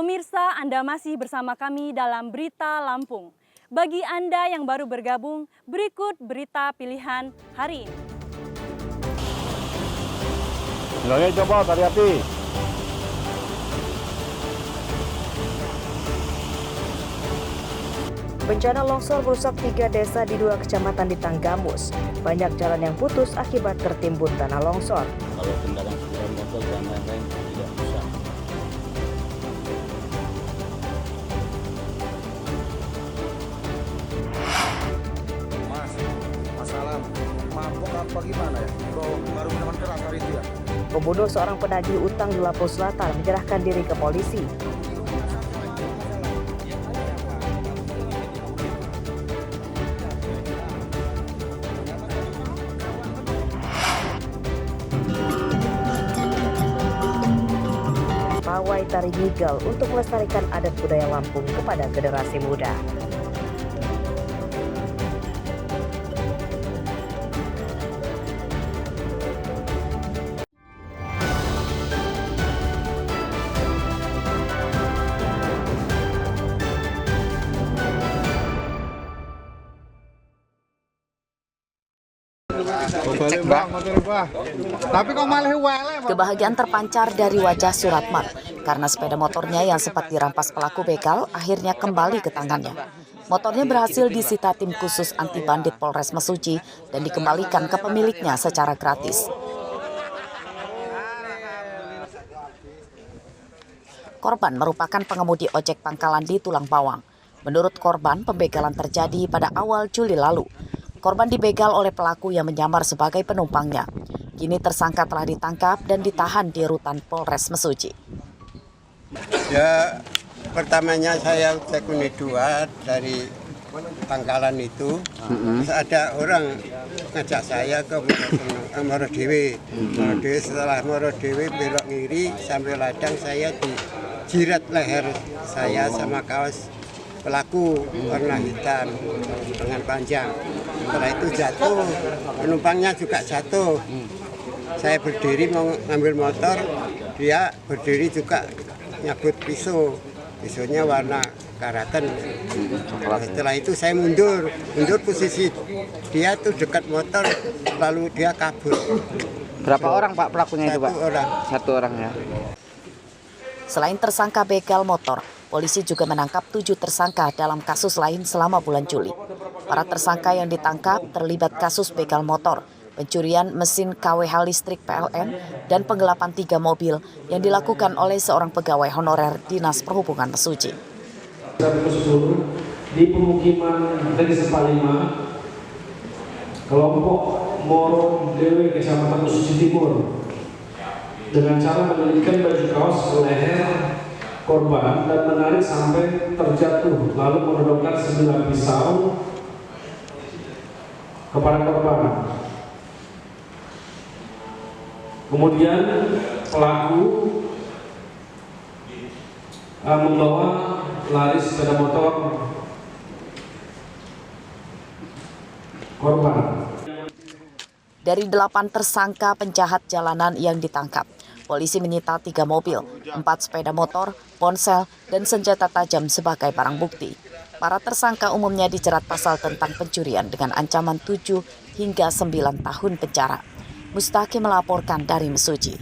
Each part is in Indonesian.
Pemirsa, Anda masih bersama kami dalam Berita Lampung. Bagi Anda yang baru bergabung, berikut berita pilihan hari ini. Nilainya coba tari api. Bencana longsor merusak 3 desa di 2 kecamatan di Tanggamus. Banyak jalan yang putus akibat tertimbun tanah longsor. Kalau kendaraan sepeda motor dan lain-lain tidak bisa. Mas, masalah mabuk apa gimana ya? Kalau baru minuman keras hari itu ya? Pembunuh seorang penagih utang di Lampung Selatan menyerahkan diri ke polisi. Pawai tari Nigel untuk melestarikan adat budaya Lampung kepada generasi muda. Tapi kok malah wele? Kebahagiaan terpancar dari wajah Suratman karena sepeda motornya yang sempat dirampas pelaku begal akhirnya kembali ke tangannya. Motornya berhasil disita tim khusus anti bandit Polres Mesuji dan dikembalikan ke pemiliknya secara gratis. Korban merupakan pengemudi ojek pangkalan di Tulang Bawang. Menurut korban, pembegalan terjadi pada awal Juli lalu. Korban dibegal oleh pelaku yang menyamar sebagai penumpangnya. Kini tersangka telah ditangkap dan ditahan di rutan Polres Mesuji. Ya, pertamanya saya cek unit 2 dari pangkalan itu. Terus ada orang ngajak saya ke Morodewe. Setelah Morodewe belok kiri sampai ladang, saya dijirat leher saya sama kaos pelaku warna hitam dengan panjang. Setelah itu jatuh, penumpangnya juga jatuh. Saya berdiri mau ngambil motor, dia berdiri juga nyabut pisau. Pisaunya warna karaten. Setelah itu saya mundur posisi dia tuh dekat motor, lalu dia kabur. Berapa orang Pak pelakunya itu Pak? Satu orang ya. Selain tersangka begal motor, polisi juga menangkap 7 tersangka dalam kasus lain selama bulan Juli. Para tersangka yang ditangkap terlibat kasus begal motor, pencurian mesin KWH listrik PLN, dan penggelapan 3 mobil yang dilakukan oleh seorang pegawai honorer Dinas Perhubungan Mesuji. Di pemukiman Desa Palima, kelompok Moro Dewe Kecamatan Mesuji Timur, dengan cara menelitkan baju kaos ke leher korban dan menarik sampai terjatuh, lalu menodongkan 9 pisau kepada korban. Kemudian pelaku membawa lari sepeda motor korban. Dari 8 tersangka penjahat jalanan yang ditangkap, polisi menyita 3 mobil, 4 sepeda motor, ponsel, dan senjata tajam sebagai barang bukti. Para tersangka umumnya dijerat pasal tentang pencurian dengan ancaman 7 hingga 9 tahun penjara. Mustaqim melaporkan dari Mesuji.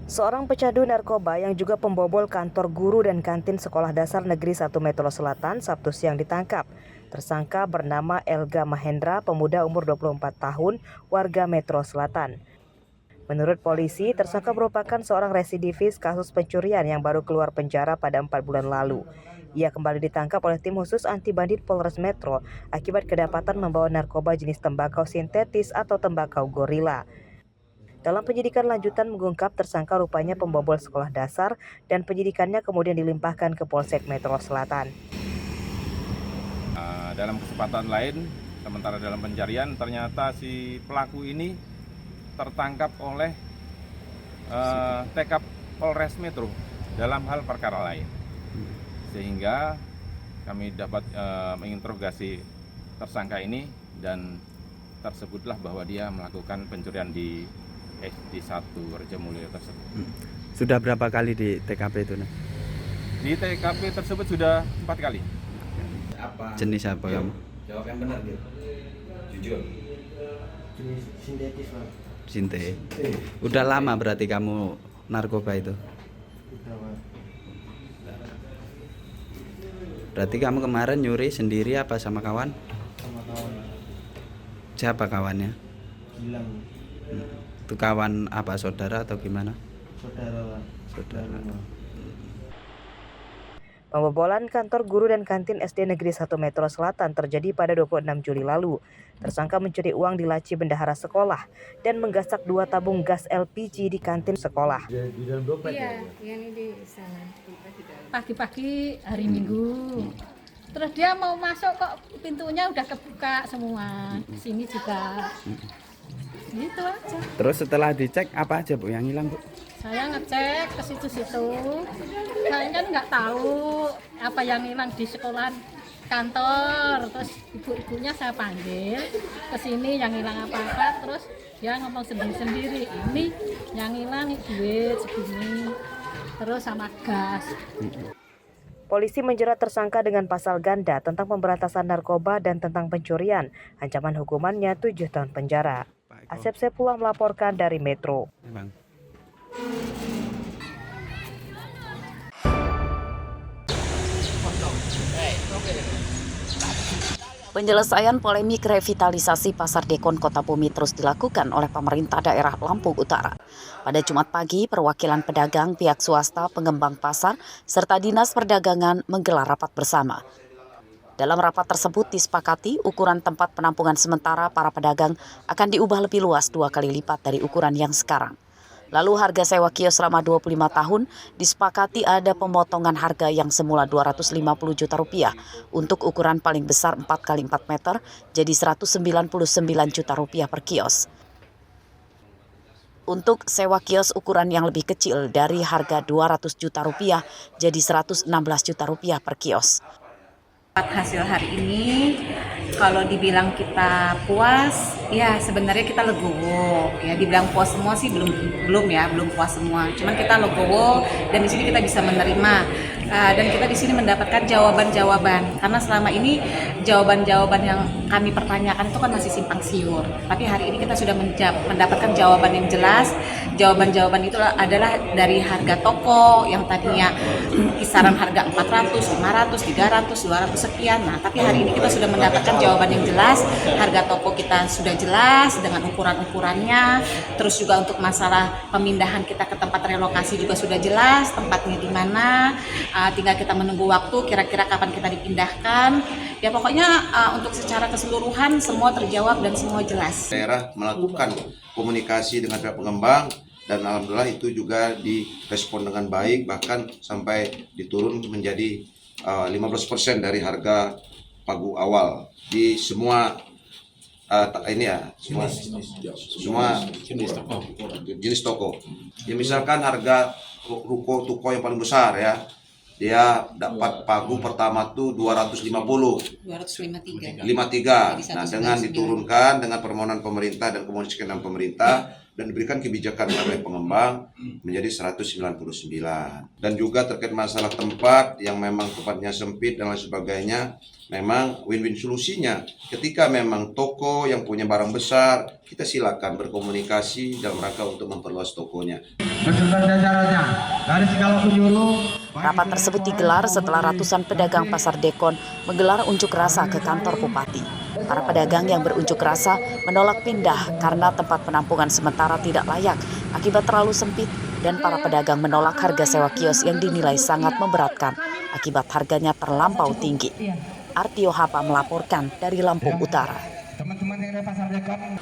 Seorang pecandu narkoba yang juga pembobol kantor guru dan kantin Sekolah Dasar Negeri 1 Metro Selatan Sabtu siang ditangkap. Tersangka bernama Elga Mahendra, pemuda umur 24 tahun, warga Metro Selatan. Menurut polisi, tersangka merupakan seorang residivis kasus pencurian yang baru keluar penjara pada 4 bulan lalu. Ia kembali ditangkap oleh tim khusus anti bandit Polres Metro akibat kedapatan membawa narkoba jenis tembakau sintetis atau tembakau gorila. Dalam penyidikan lanjutan mengungkap tersangka rupanya pembobol sekolah dasar dan penyidikannya kemudian dilimpahkan ke Polsek Metro Selatan. Dalam kesempatan lain, sementara dalam pencarian ternyata si pelaku ini tertangkap oleh TK Polres Metro dalam hal perkara lain. Sehingga kami dapat menginterogasi tersangka ini dan tersebutlah bahwa dia melakukan pencurian di SD1 Rejamulia tersebut. Sudah berapa kali di TKP itu? Di TKP tersebut sudah 4 kali. Jenis apa kamu? Jawab yang benar gitu. Jujur. Jenis sintetis, Pak. Sinte. Udah lama berarti kamu narkoba itu? Berarti kamu kemarin nyuri sendiri apa sama kawan? Sama kawan. Siapa kawannya? Gilang. Itu kawan apa, saudara atau gimana? Saudara, Pak. Saudara. Pembobolan kantor guru dan kantin SD Negeri 1 Metro Selatan terjadi pada 26 Juli lalu. Tersangka mencuri uang di laci bendahara sekolah dan menggasak 2 tabung gas LPG di kantin sekolah. Iya, yang ini di sana. Pagi-pagi hari Minggu. Terus dia mau masuk kok pintunya udah kebuka semua. Sini juga. Gitu aja. Terus setelah dicek apa aja Bu yang hilang, Bu? Saya ngecek ke situ-situ. Saya kan nggak tahu apa yang hilang di sekolah kantor. Terus ibu-ibunya saya panggil ke sini yang hilang apa-apa. Terus dia ngomong sendiri-sendiri. Ini yang hilang duit segini. Terus sama gas. Polisi menjerat tersangka dengan pasal ganda tentang pemberantasan narkoba dan tentang pencurian. Ancaman hukumannya 7 tahun penjara. Asep Sepullah melaporkan dari Metro. Penyelesaian polemik revitalisasi Pasar Dekon Kota Bumi terus dilakukan oleh pemerintah daerah Lampung Utara. Pada Jumat pagi, perwakilan pedagang, pihak swasta, pengembang pasar, serta Dinas Perdagangan menggelar rapat bersama. Dalam rapat tersebut disepakati ukuran tempat penampungan sementara para pedagang akan diubah lebih luas 2 kali lipat dari ukuran yang sekarang. Lalu harga sewa kios selama 25 tahun disepakati ada pemotongan harga yang semula Rp250 juta untuk ukuran paling besar 4 kali 4 meter jadi Rp199 juta per kios. Untuk sewa kios ukuran yang lebih kecil dari harga Rp200 juta jadi Rp116 juta per kios. Hasil hari ini kalau dibilang kita puas, ya sebenarnya kita legowo. Ya dibilang puas semua sih belum puas semua. Cuman kita legowo dan di sini kita bisa menerima dan kita di sini mendapatkan jawaban-jawaban. Karena selama ini jawaban-jawaban yang kami pertanyakan itu kan masih simpang siur. Tapi hari ini kita sudah mendapatkan jawaban yang jelas. Jawaban-jawaban itu adalah dari harga toko yang tadinya kisaran harga 400, 500, 300, 200 sekian. Nah, tapi hari ini kita sudah mendapatkan jawaban yang jelas. Harga toko kita sudah jelas dengan ukuran-ukurannya. Terus juga untuk masalah pemindahan kita ke tempat relokasi juga sudah jelas. Tempatnya di mana. Tinggal kita menunggu waktu kira-kira kapan kita dipindahkan. Ya pokoknya untuk secara keseluruhan semua terjawab dan semua jelas. Daerah melakukan komunikasi dengan pihak pengembang dan alhamdulillah itu juga direspon dengan baik, bahkan sampai diturun menjadi 15% dari harga pagu awal di semua semua jenis toko. Ya misalkan harga ruko toko yang paling besar ya, dia dapat pagu pertama tuh 253. Nah, dengan diturunkan dengan permohonan pemerintah dan komunikasi dengan pemerintah dan diberikan kebijakan oleh pengembang menjadi 199. Dan juga terkait masalah tempat yang memang tempatnya sempit dan lain sebagainya, memang win-win solusinya. Ketika memang toko yang punya barang besar, kita silakan berkomunikasi dalam rangka untuk memperluas tokonya. Rapat tersebut digelar setelah ratusan pedagang Pasar Dekon menggelar unjuk rasa ke kantor Bupati. Para pedagang yang berunjuk rasa menolak pindah karena tempat penampungan sementara tidak layak akibat terlalu sempit dan para pedagang menolak harga sewa kios yang dinilai sangat memberatkan akibat harganya terlampau tinggi. Artio Hapa melaporkan dari Lampung Utara. Teman-teman yang ada Pasar Dekon.